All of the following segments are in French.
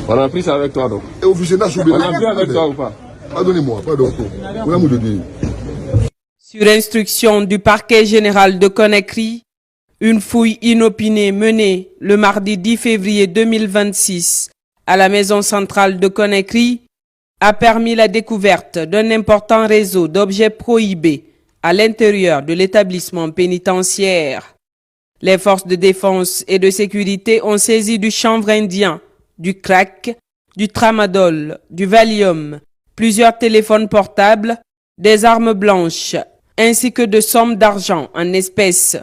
On a pris ça avec toi donc. Et officier n'a On a pris avec toi ou pas? Pardonnez-moi, pardon. On a mot de dire. Sur instruction du parquet général de Conakry, une fouille inopinée menée le mardi 10 février 2026 à la maison centrale de Conakry a permis la découverte d'un important réseau d'objets prohibés à l'intérieur de l'établissement pénitentiaire. Les forces de défense et de sécurité ont saisi du chanvre indien, du crack, du tramadol, du Valium, plusieurs téléphones portables, des armes blanches, ainsi que de sommes d'argent en espèces.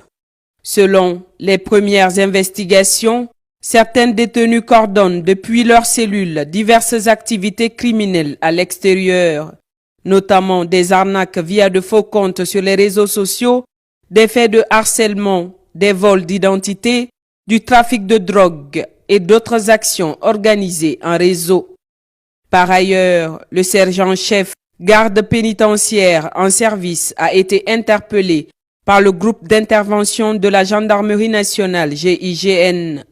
Selon les premières investigations, certains détenus coordonnent depuis leurs cellules diverses activités criminelles à l'extérieur, notamment des arnaques via de faux comptes sur les réseaux sociaux, des faits de harcèlement, des vols d'identité, du trafic de drogue et d'autres actions organisées en réseau. Par ailleurs, le sergent-chef garde pénitentiaire en service a été interpellé par le groupe d'intervention de la Gendarmerie nationale GIGN.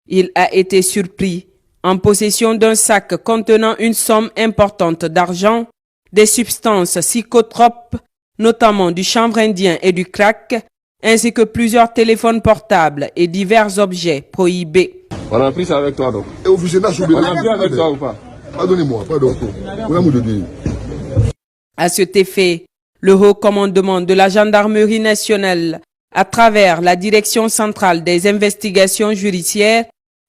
Il a été surpris en possession d'un sac contenant une somme importante d'argent, des substances psychotropes, notamment du chanvre indien et du crack, ainsi que plusieurs téléphones portables et divers objets prohibés. On a pris ça avec toi donc. Et officier n'a On a pris avec toi ou pas? Pardonnez-moi, pardon. On a mot de dire. À cet effet, le haut commandement de la Gendarmerie nationale, à travers la Direction centrale des investigations judiciaires,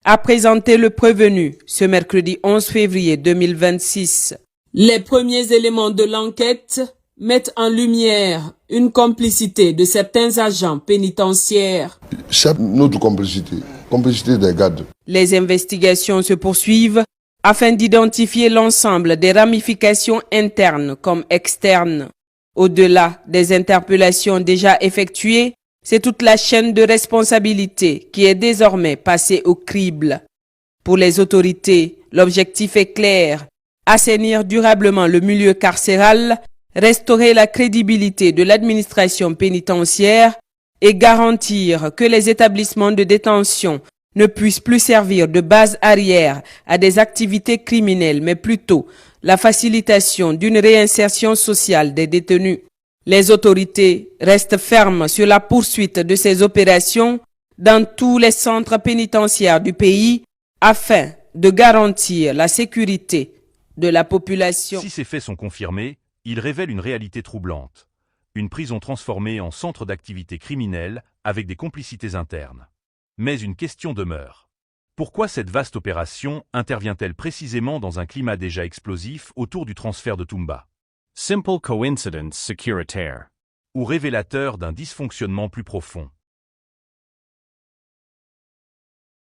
a présenté le prévenu ce mercredi 11 février 2026. Les premiers éléments de l'enquête mettent en lumière une complicité de certains agents pénitentiaires. C'est notre complicité des gardes. Les investigations se poursuivent afin d'identifier l'ensemble des ramifications internes comme externes. Au-delà des interpellations déjà effectuées, c'est toute la chaîne de responsabilité qui est désormais passée au crible. Pour les autorités, l'objectif est clair: assainir durablement le milieu carcéral, restaurer la crédibilité de l'administration pénitentiaire et garantir que les établissements de détention ne puissent plus servir de base arrière à des activités criminelles, mais plutôt la facilitation d'une réinsertion sociale des détenus. Les autorités restent fermes sur la poursuite de ces opérations dans tous les centres pénitentiaires du pays afin de garantir la sécurité de la population. Si ces faits sont confirmés, ils révèlent une réalité troublante. Une prison transformée en centre d'activité criminelle avec des complicités internes. Mais une question demeure. Pourquoi cette vaste opération intervient-elle précisément dans un climat déjà explosif autour du transfert de Toumba? Simple coincidence sécuritaire. Ou révélateur d'un dysfonctionnement plus profond?